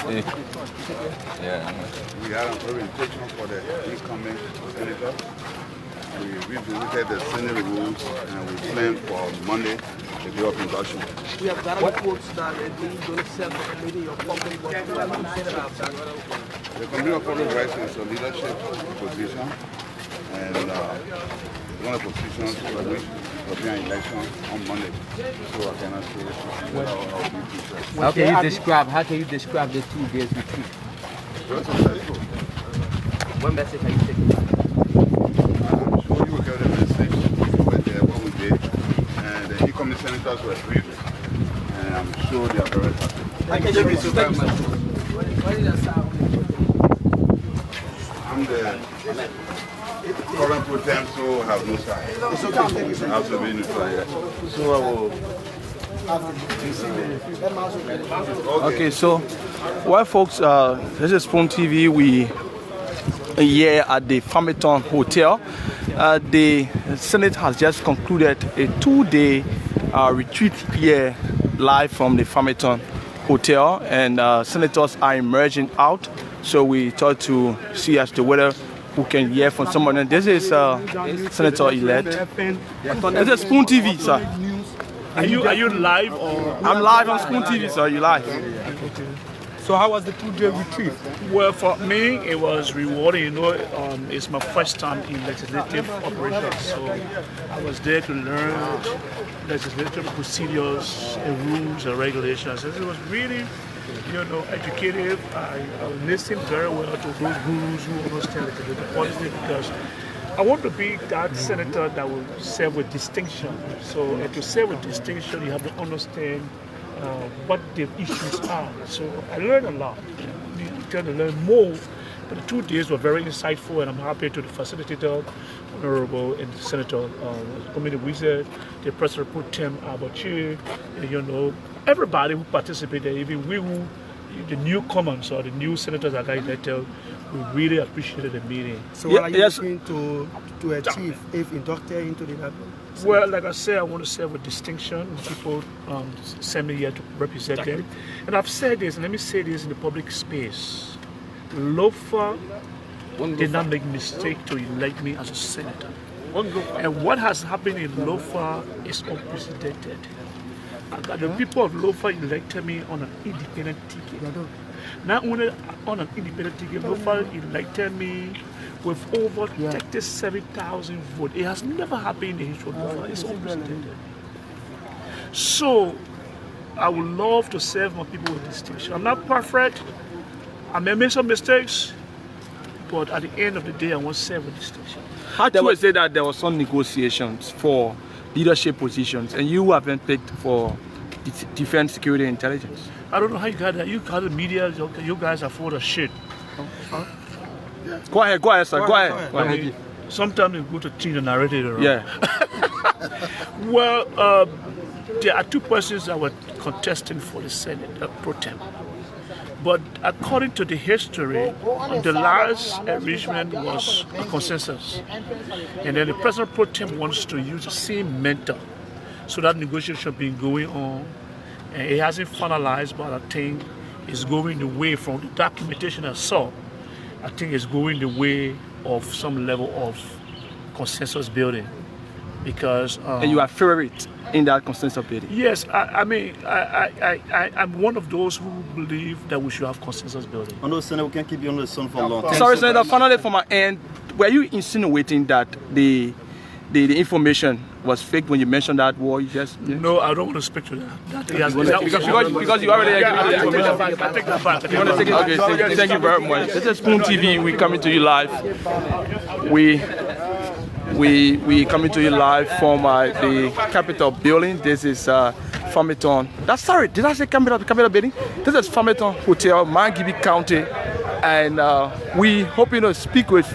Yeah. We had an orientation for the incoming senator. We revisited the Senate rules and we planned for Monday, the day of induction. We have got reports that we're going to set the committee of public works. The Committee of Public Rights is a leadership position, and one of the positions for which will be an election on Monday. So I cannot say How can you describe the 2 days retreat? What message are you taking back? I'm sure you will get the message over there what we did, and the incoming senators were briefed, and I'm sure they are very happy. Thank you very much. I'm the current pro tem, so have no side. I have to be neutral. So I will. Okay, so well, folks, this is Spoon TV. We are here at the Farmington Hotel. The Senate has just concluded a 2-day retreat here live from the Farmington Hotel, and senators are emerging out. So we thought to see as to whether who can hear from someone. And this is Senator-elect. This is Spoon TV, sir. Are you live or? I'm live on Spoon TV, sir. You live? Okay. So how was the 2-day retreat? Well, for me, it was rewarding. You know, it's my first time in legislative operations, so I was there to learn legislative procedures, and rules, and regulations. And it was really, you know, educative. I listened very well to those gurus who understand legislative policy, because I want to be that senator that will serve with distinction. So to serve with distinction, you have to understand what the issues are. So I learned a lot. You tend to learn more. But the 2 days were very insightful, and I'm happy to the facilitator, Honorable and Senator Committee Wizard, the President Pro Tem Abachi, you know, everybody who participated, even we who, the newcomers or the new senators that got elected, we really appreciated the meeting. So what are you looking to achieve if inducted into the level? Well, like I said, I want to serve with distinction. People send me here to represent them. And I've said this, and let me say this in the public space. Lofa did not make a mistake to elect me as a senator. And what has happened in Lofa is unprecedented. The people of Lofa elected me on an independent ticket. Not only on an independent ticket, Lofa elected me with over 37,000 votes. It has never happened in the history of Lofa. It's unprecedented. So I would love to serve my people with distinction. I'm not perfect. I may make some mistakes, but at the end of the day, I want to serve with distinction. How do I say that there were some negotiations for leadership positions, and you have been picked for defense, security, and intelligence? I don't know how you got that. You got the media. You guys are full of shit. Huh? Go ahead, sir. Go ahead. I mean, sometimes it's good to change the narrative around. Yeah. Well, there are 2 persons that were contesting for the Senate pro tem. But according to the history, the last arrangement was a consensus. And then the President pro tem wants to use the same mentor. So that negotiation been going on. And it hasn't finalized, but I think it's going the way from the documentation I saw. I think it's going the way of some level of consensus building. Because and you are favorite in that consensus building. Yes, I'm one of those who believe that we should have consensus building. I know, Senator, we can't keep you on the sun for a long time. Sorry, Senator, finally from my end, were you insinuating that the information was fake when you mentioned that war? You just No, I don't want to speak to that. Because you already agreed with the information. I take that back. You want to take it? Okay, thank you very much. This is Spoon TV. We're coming to you live. We coming to you live from the Capitol building. This is Farmington. Sorry, did I say Capitol building? This is Farmington Hotel, Monrovia County, and we hoping to speak with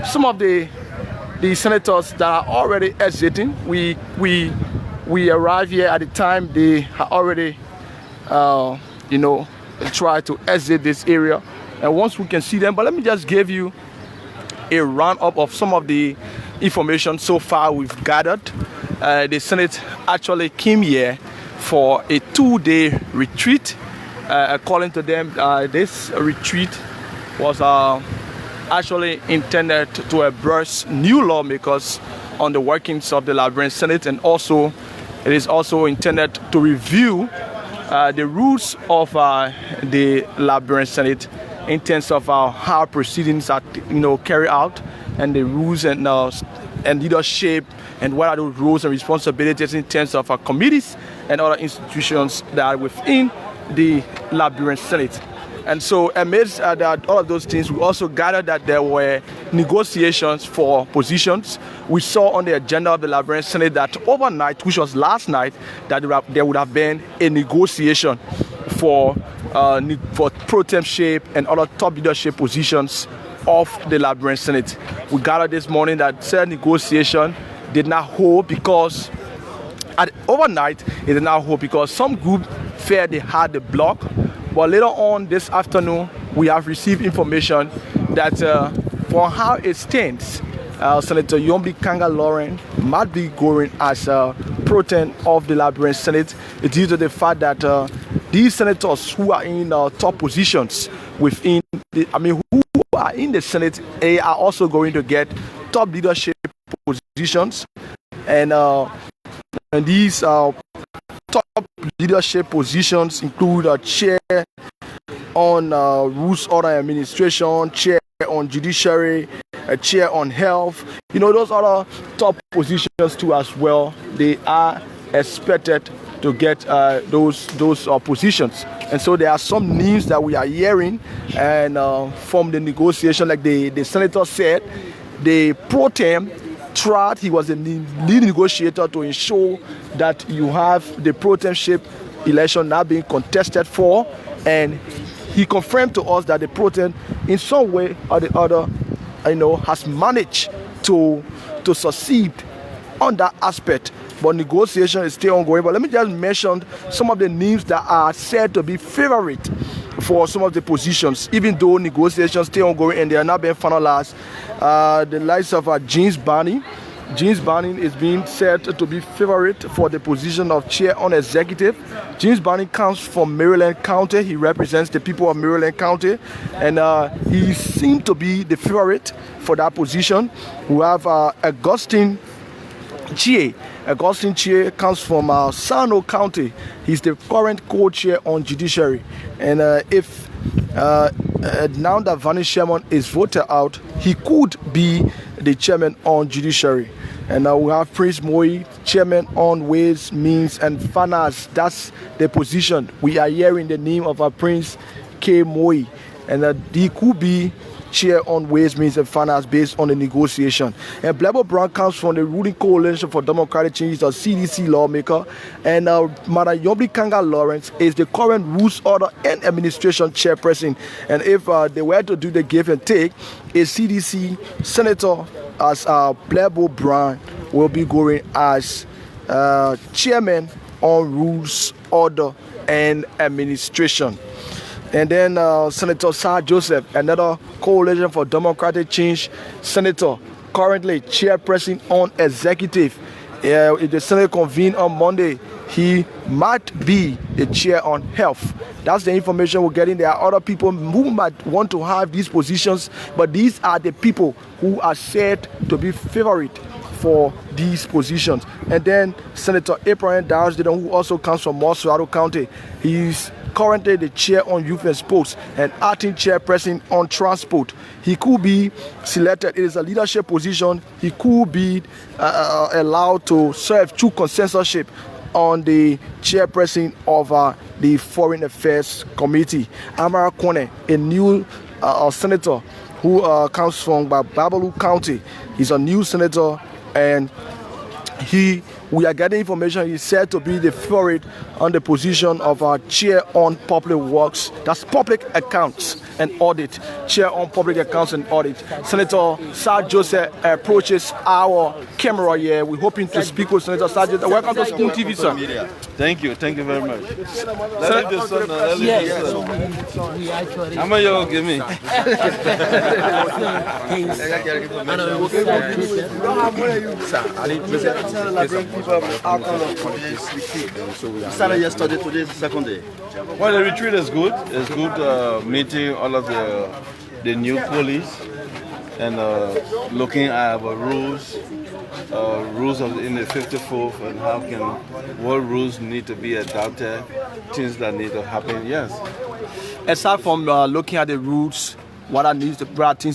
some of the senators that are already exiting. We arrived here at the time they had already, tried to exit this area. And once we can see them, but let me just give you a roundup of some of the information so far we've gathered. The Senate actually came here for a 2-day retreat, according to them, this retreat was actually intended to address new lawmakers on the workings of the Liberian Senate, and also it is also intended to review the rules of the Liberian Senate in terms of how proceedings are carried out, and the rules and leadership, and what are those roles and responsibilities in terms of our committees and other institutions that are within the Liberian Senate. And so amidst all of those things, we also gathered that there were negotiations for positions. We saw on the agenda of the Liberian Senate that overnight, which was last night, that there would have been a negotiation for pro-tempship and other top leadership positions of the Liberian Senate. We gathered this morning that said negotiation did not hold because overnight it did not hold because some group feared they had the block. But later on this afternoon, we have received information that for how it stands, Senator Yombi Kanga-Lauren might be going as pro-tem of the Liberian Senate. It's due to the fact that these senators who are in top positions within who are in the Senate, they are also going to get top leadership positions, and these top leadership positions include chair on rules, order, administration, chair on judiciary, a chair on health. Those other top positions too as well. They are expected to get those positions. And so there are some names that we are hearing, and from the negotiation, like the senator said, the pro-tem tried, he was the lead negotiator to ensure that you have the pro-tempship election now being contested for, and he confirmed to us that the pro-tem in some way or the other has managed to succeed on that aspect. But negotiation is still ongoing. But let me just mention some of the names that are said to be favorite for some of the positions, even though negotiations still ongoing and they are not being finalized. The likes of James Barney. James Barney is being said to be favorite for the position of chair on executive. James Barney comes from Maryland County. He represents the people of Maryland County, and he seemed to be the favorite for that position. We have Augustine Chie. Augustine Chie comes from Sano County. He's the current co-chair on judiciary. And if now that Vanny Sherman is voted out, he could be the chairman on judiciary. And we have Prince Moi, chairman on Ways, Means and Finance. That's the position. We are hearing the name of Prince K. Moi. And he could be chair on Ways, Means and Finance based on the negotiation. And Blebo Brown comes from the ruling coalition for democratic change, a CDC lawmaker, and Madam Yombi Kanga-Lauren is the current rules, order and administration chairperson. And if they were to do the give and take, a CDC senator as Blebo Brown will be going as chairman on rules, order and administration. And then Senator Sir Joseph, another coalition for democratic change senator, currently chairperson on executive. If the Senate convened on Monday, he might be the chair on health. That's the information we're getting. There are other people who might want to have these positions, but these are the people who are said to be favorite for these positions. And then Senator Abraham Dowsdon, who also comes from Monrovia County, he's currently the chair on youth and sports and acting chairperson on transport. He could be selected. It is a leadership position. He could be allowed to serve through consensusship on the chairperson of the Foreign Affairs Committee. Amara Kone, a new senator who comes from Babalu County. He's a new senator, and we are getting information he's said to be the favorite on the position of our chair on public works. That's public accounts and audit. Chair on public accounts and audit. Senator Sir Joseph approaches our camera here. We're hoping to speak with Senator Sir Joseph. Welcome to Spoon TV, sir. Thank you very much. Yes. How much you give me? started yesterday, today is the second day. Well, the retreat is good. It's good meeting all of the new police and looking at our rules in the 54th and what rules need to be adopted, things that need to happen. Yes. Aside from looking at the rules, what things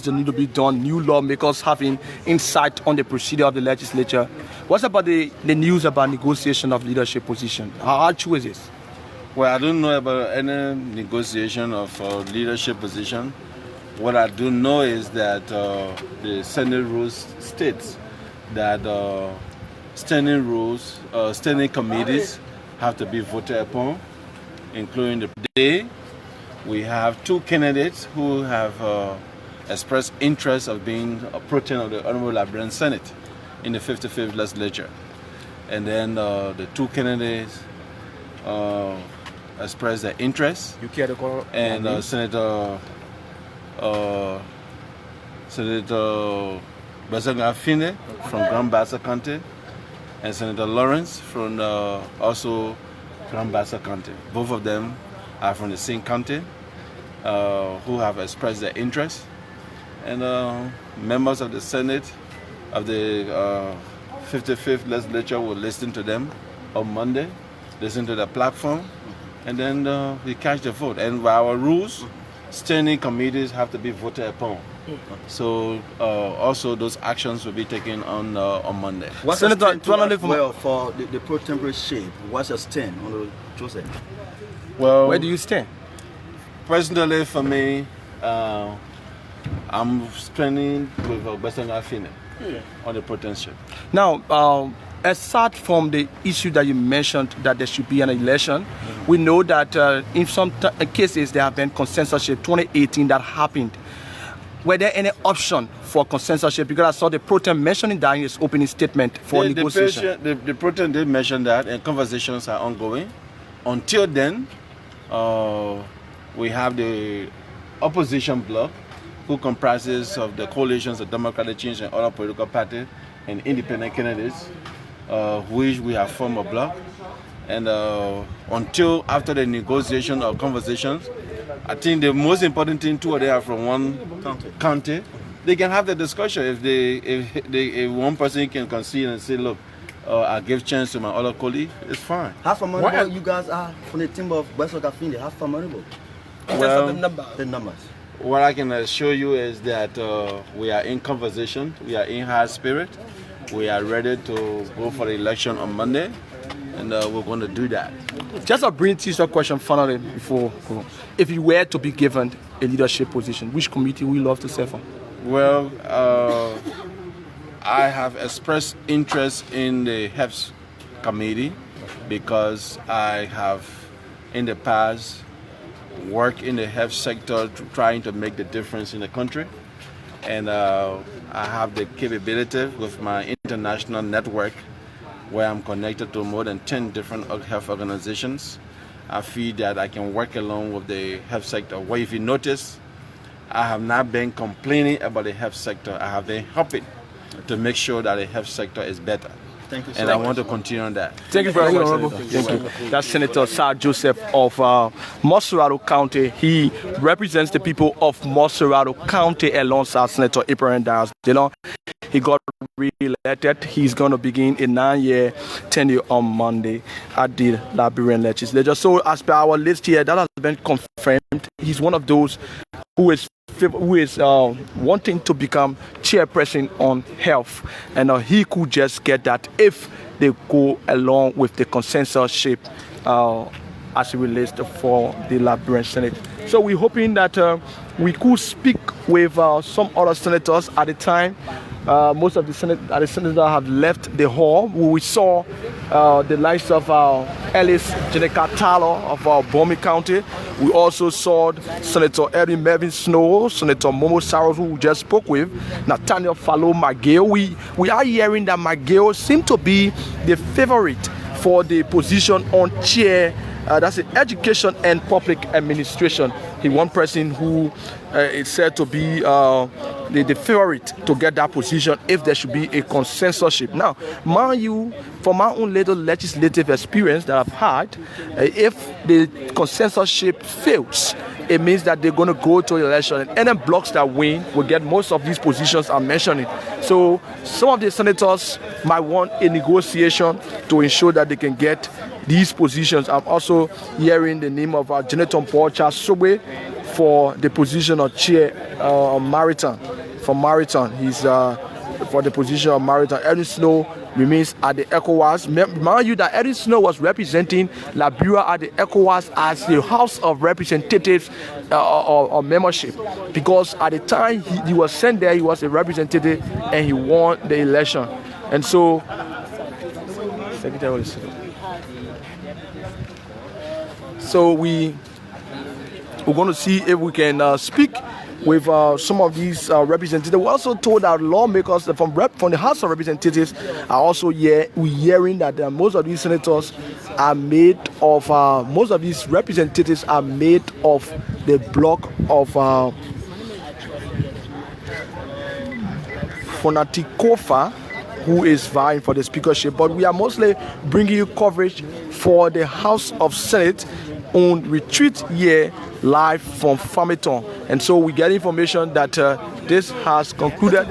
that need to be done, new lawmakers having insight on the procedure of the legislature. What's about the news about negotiation of leadership position? How true is this? Well, I don't know about any negotiation of leadership position. What I do know is that the Senate rules states that standing committees have to be voted upon, including the day. We have two candidates who have expressed interest of being a protein of the Honorable Liberian Senate in the 55th legislature. And then the two candidates expressed their interest. You care to call? And Senator Bazanga Fine from Grand Bassa County and Senator Lawrence from also Grand Bassa County. Both of them are from the same county who have expressed their interest. And members of the Senate of the 55th legislature will listen to them on Monday, listen to the platform, and then we catch the vote. And by our rules, standing committees have to be voted upon. So also those actions will be taken on Monday. What's Senator, well, for the pro-temporary shape, what's your stand on the Joseph? Well, where do you stand? Personally, for me, I'm standing with Bazanga Fine on the potential. Now, aside from the issue that you mentioned that there should be an election, we know that in some cases there have been consensusship 2018 that happened. Were there any option for consensusship? Because I saw the pro-tem mentioning that in his opening statement for negotiation. The pro-tem did mention that, and conversations are ongoing. Until then, we have the opposition bloc, who comprises of the coalitions of Democratic Change and other political parties and independent candidates, which we have formed a bloc. And until after the negotiation or conversations, I think the most important thing, two of them are from one county. They can have the discussion. If one person can concede and say, look, I give chance to my other colleague, it's fine. How familiar you guys are from the team of Bazanga Fine? How familiar? Well, the numbers. What I can assure you is that we are in conversation, we are in high spirit, we are ready to go for the election on Monday, and we're going to do that. Just a brief teaser question finally before, if you were to be given a leadership position, which committee would you love to serve on? Well, I have expressed interest in the HEPS committee because I have in the past work in the health sector trying to make the difference in the country, and I have the capability with my international network where I'm connected to more than 10 different health organizations. I feel that I can work along with the health sector. Well, if you notice, I have not been complaining about the health sector. I have been helping to make sure that the health sector is better. Thank you so and much. I want to continue on that. Thank you very much, Senator. Thank you. That's Senator Sir Joseph of Monrovia County. He represents the people of Monrovia County alongside Senator Abraham Dias Dillon. He got re-elected. He's going to begin a 9-year tenure on Monday at the Liberian legislature. So as per our list here, that has been confirmed. He's one of those who is wanting to become chairperson on health, and he could just get that if they go along with the consensusship as it relates to for the Liberian Senate. So we're hoping that we could speak with some other senators at the time. Most of the senators have left the hall. We saw the likes of Ellis Jenica Tyler of Bomi County. We also saw Senator Erin Mervyn Snow, Senator Momo Saros, who we just spoke with, Nathaniel Fallow McGill. We are hearing that McGill seemed to be the favorite for the position on chair That's the education and public administration. He one person who is said to be the favorite to get that position if there should be a consensusship. Now, mind you, from my own little legislative experience that I've had, if the consensusship fails, it means that they're going to go to election, and any blocks that win will get most of these positions I'm mentioning. So some of the senators might want a negotiation to ensure that they can get these positions. I'm also hearing the name of Jonathan Porcha Sobe for the position of chair Maritime. For Maritime, he's for the position of Maritime. Erin Snow remains at the ECOWAS. Mind you that Erin Snow was representing Liberia at the ECOWAS as the House of Representatives or membership, because at the time he was sent there, he was a representative and he won the election. And so, Secretary of the Senate. So we're going to see if we can speak with some of these representatives. We also told our lawmakers that from the House of Representatives are also hearing that most of these senators are made of, most of these representatives are made of the bloc of Fonatikofa, who is vying for the speakership. But we are mostly bringing you coverage for the House of Senate on retreat here live from Farmington. And so we get information that this has concluded.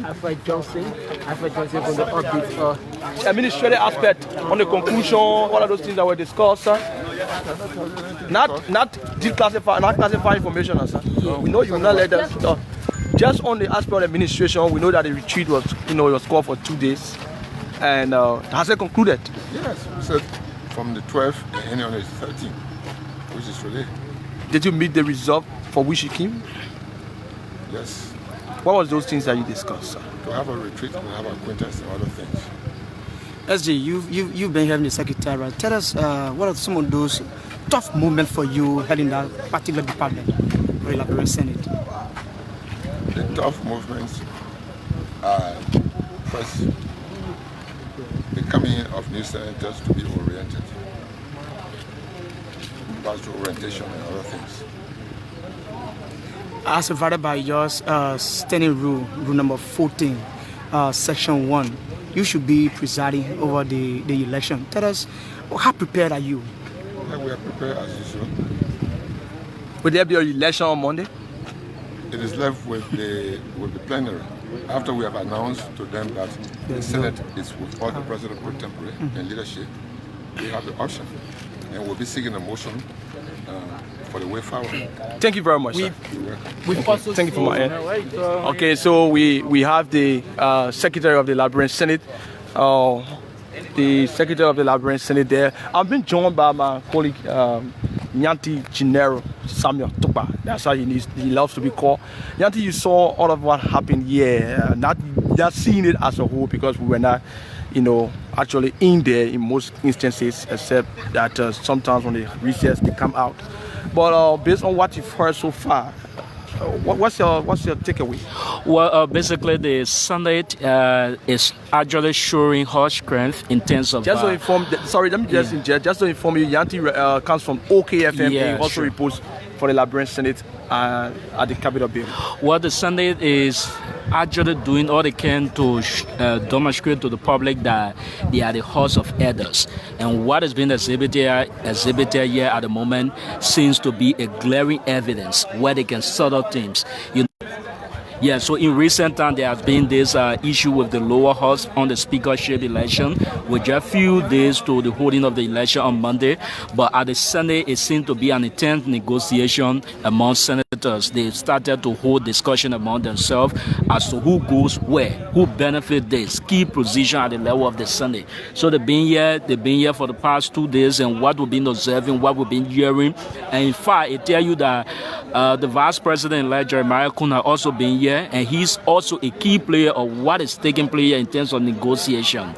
Alfred Johnson from the update. Administrative aspect on the conclusion, all of those things that were discussed. Not classify information, sir. We know you will not let us. Just on the aspect of administration, we know that the retreat was, it was called for 2 days, and has it concluded? Yes, we said from the 12th and ending on the 13th, which is today. Did you meet the result for which you came? Yes. What was those things that you discussed, sir? To have a retreat, to have acquaintance and other things. SJ, you've been hearing the secretary. Tell us what are some of those tough moments for you heading that particular department for the Liberia Senate? The tough movements are first the coming of new senators to be oriented, pass to orientation and other things. As provided by your standing rule number 14, section 1, you should be presiding over the election. Tell us, how prepared are you? Yeah, we are prepared as usual. Will there be an election on Monday? It is left with the plenary. After we have announced to them that the Senate is with all the president pro tempore and leadership, we have the option, and we'll be seeking a motion for the way forward. Thank you very much, sir. Thank you for my end. Okay, so we have the Secretary of the Liberian Senate, the Secretary of the Liberian Senate there. I've been joined by my colleague Nyanti Chinero Samuel Tupa. That's how he loves to be called. Nyanti, you saw all of what happened here, not seeing it as a whole, because we were not, actually in there in most instances, except that sometimes when the recess they come out. But based on what you've heard so far, what's your takeaway? Well, basically the Senate is actually showing her strength in terms of. Just to inform, sorry, let me just interject. Just to inform you, Yanti comes from OKFM. Yeah, he also reports for the Liberian Senate at the Capitol Building. Well, the Senate is actually doing all they can to demonstrate to the public that they are the horse of elders. And what is being exhibited here at the moment seems to be a glaring evidence where they can settle things. Yeah, so in recent time, there has been this issue with the lower house on the speakership election, with just a few days to the holding of the election on Monday. But at the Senate, it seemed to be an intense negotiation among senators. They started to hold discussion among themselves as to who goes where, who benefits this key position at the level of the Senate. So they've been here for the past 2 days, and what we've been observing, what we've been hearing. And in fact, it tells you that the Vice President-elect Jeremiah Kuna also been here here, and he's also a key player of what is taking place in terms of negotiation,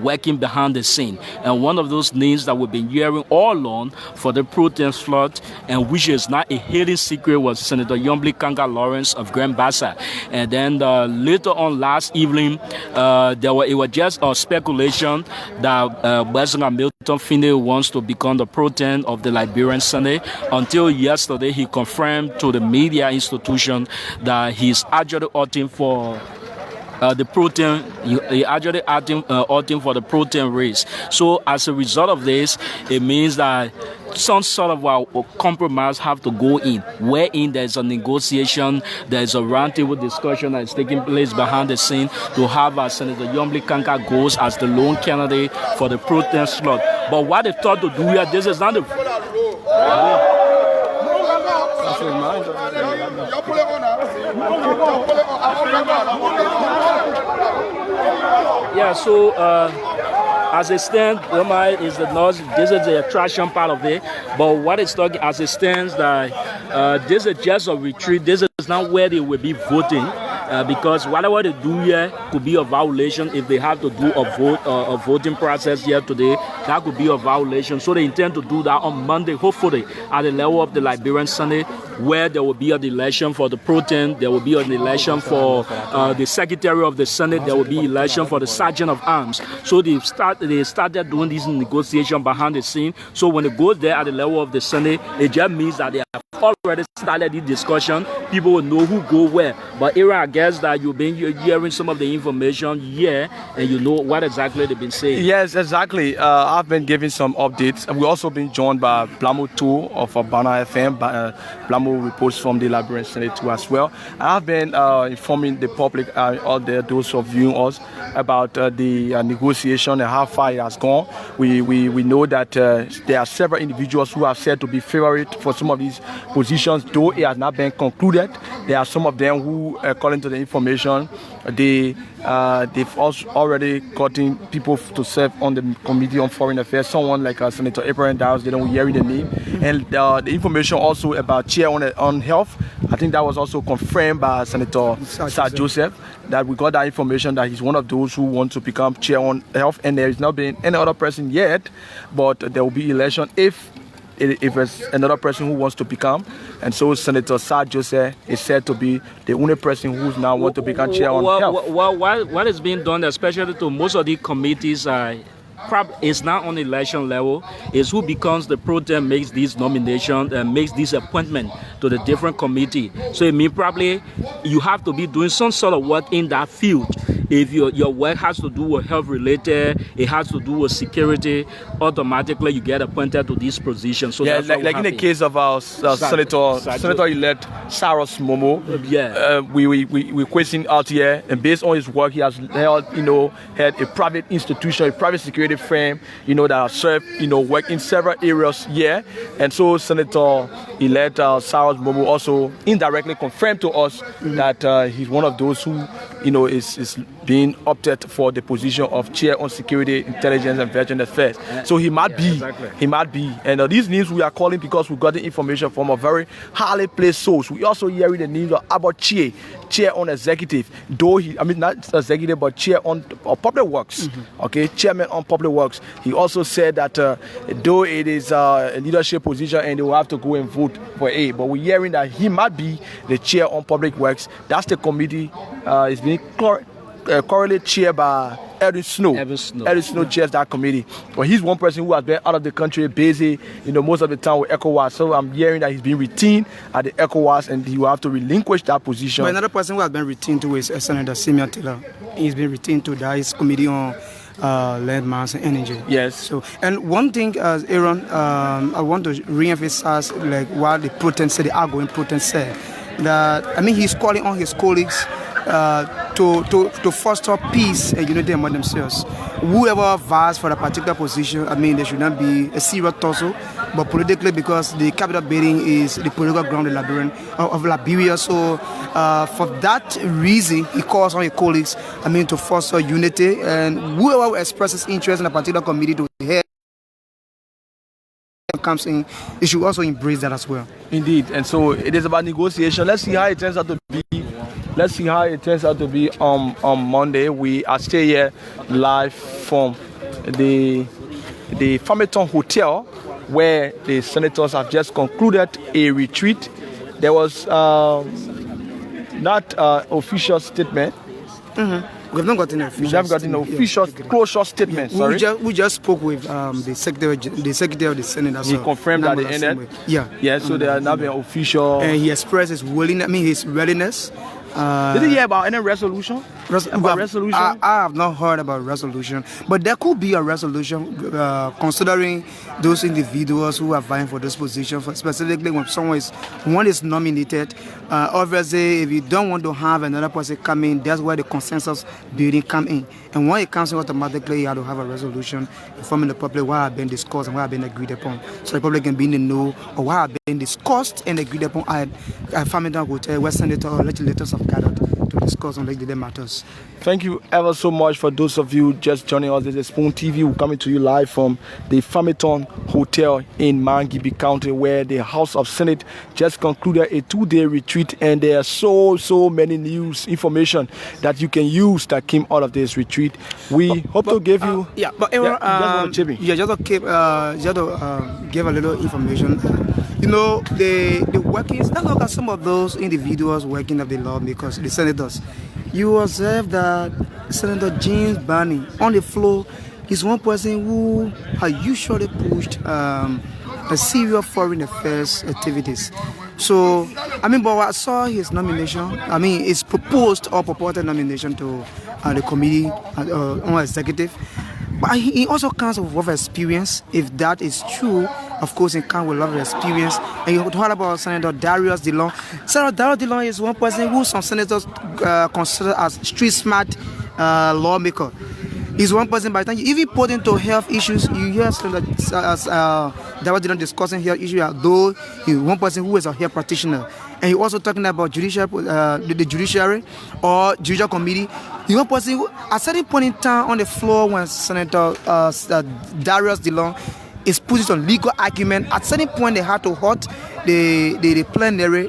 working behind the scene. And one of those names that we've been hearing all along for the pro-tem slot, and which is not a hidden secret, was Senator Yombly Kanga Lawrence of Grand Bassa. And then later on last evening, it was just a speculation that President Milton Finney wants to become the pro-tem of the Liberian Senate. Until yesterday, he confirmed to the media institution that he's actually opting for the pro-tem. He actually opting for the pro-tem race. So as a result of this, it means that some sort of compromise have to go in, wherein there's a negotiation, there's a roundtable discussion that is taking place behind the scene to have Senator Yombly Kanka goes as the lone candidate for the pro-tem slot. But what they thought to do here, this is not the... Yeah, so as it stands, is the north. This is the attraction part of it. But what it's talking as it stands, that this is just a retreat. This is not where they will be voting. Because whatever they do here could be a violation. If they have to do a voting process here today, that could be a violation. So they intend to do that on Monday, hopefully, at the level of the Liberian Senate, where there will be an election for the pro-tem, there will be an election for the Secretary of the Senate, there will be election for the Sergeant of Arms. So they started doing this negotiation behind the scene. So when it goes there at the level of the Senate, it just means that they have already started this discussion. People will know who go where. But Aaron, I guess that you've been hearing some of the information here, and you know what exactly they've been saying. Yes, exactly. I've been giving some updates. We've also been joined by Blamo 2 of Bana FM. Blamo reports from the Liberian Senate too as well. I've been informing the public out there, those who are viewing us, about the negotiation and how far it has gone. We know that there are several individuals who are said to be favorite for some of these positions, though it has not been concluded. There are some of them who, according to the information, they've also already gotten people to serve on the Committee on Foreign Affairs. Someone like Senator Abraham Downs, they don't hear the name. And the information also about chair on health, I think that was also confirmed by Senator Sir Joseph, that we got that information that he's one of those who want to become chair on health, and there is not been any other person yet, but there will be election if it's another person who wants to become. And so Senator Sir Joseph is said to be the only person who's now want to become chair on health. What is being done, especially to most of the committees, it's not on election level. It's who becomes the pro-tem makes these nominations and makes this appointment to the different committee. So it means probably you have to be doing some sort of work in that field. If your work has to do with health related, it has to do with security, automatically you get appointed to this position. So yeah, like in the case of our Senator-elect Cyrus Momo, we question out here, and based on his work, he has held, had a private institution, a private security firm, that has served, work in several areas here. And so Senator-elect Cyrus Momo also indirectly confirmed to us that he's one of those who, is being opted for the position of chair on security, intelligence, and veteran affairs. So he might be. And these names we are calling because we got the information from a very highly placed source. We also hearing the names of Abba chair on executive, though not executive, but chair on public works. Okay, chairman on public works. He also said that though it is a leadership position and they will have to go and vote for A, but we're hearing that he might be the chair on public works. That's the committee. Is being currently chaired by Eddie Snow. Eddie Snow chairs that committee. But he's one person who has been out of the country, busy, most of the time with ECOWAS. So I'm hearing that he's been retained at the ECOWAS and he will have to relinquish that position. But another person who has been retained to is Senator Simeon Taylor. He's been retained to that. His committee on land mass and energy. Yes. So, and one thing, Aaron, I want to re-emphasize what the the outgoing protest said, that he's calling on his colleagues to foster peace and unity among themselves. Whoever vies for a particular position, there should not be a serious tussle, but politically, because the capital bidding is the political ground of Liberia. So for that reason, he calls on his colleagues, to foster unity, and whoever expresses interest in a particular committee to hear comes in, they should also embrace that as well. Indeed, and so it is about negotiation. Let's see how it turns out to be. let's see how it turns out to be on Monday. We are still here live from the Farmington Hotel, where the senators have just concluded a retreat. There was not official statement. We have not gotten an official. We haven't gotten an official closure statement. Yeah. Sorry. We just spoke with the secretary of the Senate. He confirmed that it ended. Yeah. So there has not been official. And he expressed his willingness. I mean, his readiness. Did you hear about any resolution? Resolution? I have not heard about resolution, but there could be a resolution considering those individuals who are vying for this position. Specifically, when one is nominated, obviously, if you don't want to have another person come in, that's where the consensus building come in. And when it comes in, automatically you have to have a resolution informing the public what have been discussed and what have been agreed upon, so the public can be in the know of what have been discussed and agreed upon at Farmington Hotel, where senators or legislators have gathered to discuss on legislative matters. Thank you ever so much for those of you just joining us. This is Spoon TV. We're coming to you live from the Farmington Hotel in Monrovia County, where the House of Senate just concluded a 2-day retreat, and there are so many news information that you can use that came out of this retreat. We hope to give you. Just to give a little information. You know, the workings. Let's look at some of those individuals working of the law, because the senators. You observe that Senator James Barney on the floor is one person who has usually pushed a serious foreign affairs activities. So, I mean, but I saw his nomination. I mean, his proposed or purported nomination to the committee on executive. But he also comes with experience. If that is true, of course, he comes with a lot of experience. And you heard about Senator Darius Dillon. Senator Darius Dillon is one person who some senators consider as street smart lawmaker. He's one person, by the time you even put into health issues, you hear Senator Darius Dillon discussing health issues, though he's one person who is a health practitioner. And he also talking about the judiciary or judicial committee. You know, person who, at a certain point in time on the floor, when Senator Darius Dillon is putting on legal argument, at a certain point they had to halt the plenary,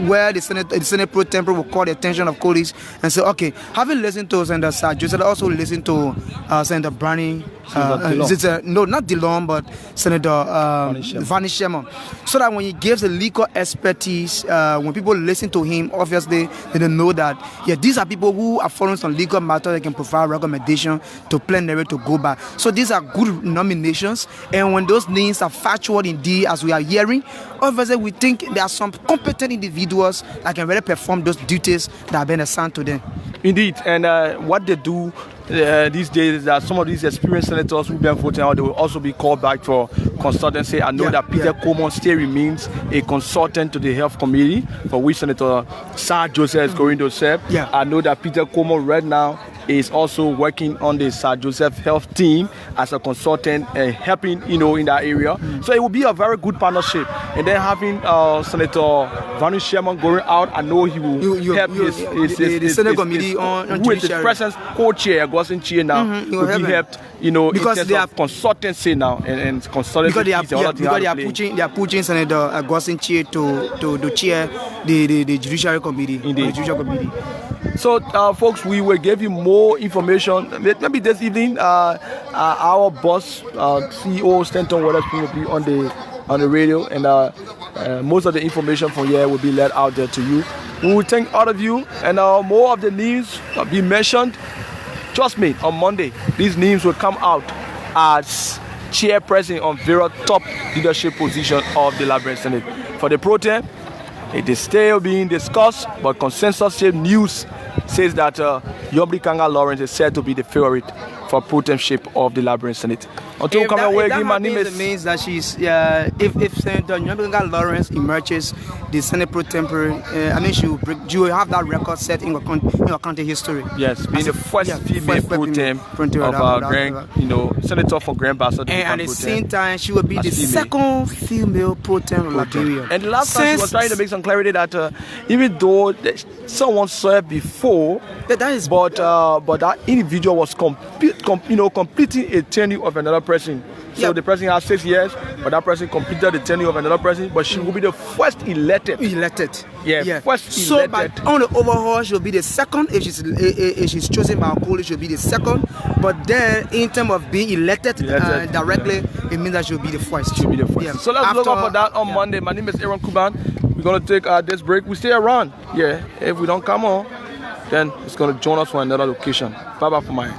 where the Senate pro tempore will call the attention of colleagues and say, okay, having listened to Senator Joseph, also listen to Senator Barney, no, not Dillon, but Senator Vanny Sherman, so that when he gives the legal expertise, when people listen to him, obviously they know that, yeah, these are people who are following some legal matter. They can provide recommendation to plenary to go back. So these are good nominations, and when those names are factual indeed, as we are hearing, obviously we think there are some competent individuals that can really perform those duties that have been assigned to them. Indeed, and what they do these days is that some of these experienced senators who've been voting out, they will also be called back for consultancy. I know that Peter Coleman still remains a consultant to the Health Committee, for which Senator Sir Joseph is going to serve. I know that Peter Coleman right now is also working on the Sir Joseph Health team as a consultant and helping, in that area. So it will be a very good partnership. And then having Senator Vanny Sherman going out, I know he will help the Senate committee on with his presence co-chair, Gossin Chair now, will be helped, because they have consultancy now and consultancy. Because they are pushing Senator Gossin Chair to chair the Judiciary Committee. Indeed. The Judicial Committee. So, folks, we will give you more information. Maybe this evening, our boss, CEO Stanton Weatherspoon, will be on the radio, and most of the information from here will be let out there to you. We will thank all of you, and more of the news will be mentioned. Trust me, on Monday, these names will come out as chairperson on various top leadership positions of the Liberia Senate. For the pro tem, it is still being discussed, but consensus news says that Yobri Kanga Lawrence is said to be the favorite for pro tempship of the Liberia Senate. Until we come away, my name is. It means that she's if Senator Yobri Kanga Lawrence emerges the Senate pro tempore, I mean she will have that record set in your country history. Yes, being the first female pro tem of Senator for Grand Bassa. And at the same time, she will be the second female pro tem of Liberia. And the last time she was trying to make some clarity that even though someone served before, but that individual was completing a tenure of another person. So the person has 6 years, but that person completed the tenure of another person, but she will be the first elected. First so elected. But on the overall, she'll be the second. If she's chosen by a college, she'll be the second. But then, in terms of being elected directly, it means that she'll be the first. She'll be the first. Yeah. So let's look out for that on Monday. My name is Aaron Kuban. We're gonna take this break. We stay around. If we don't come on, then it's gonna join us for another location. Bye bye for mine.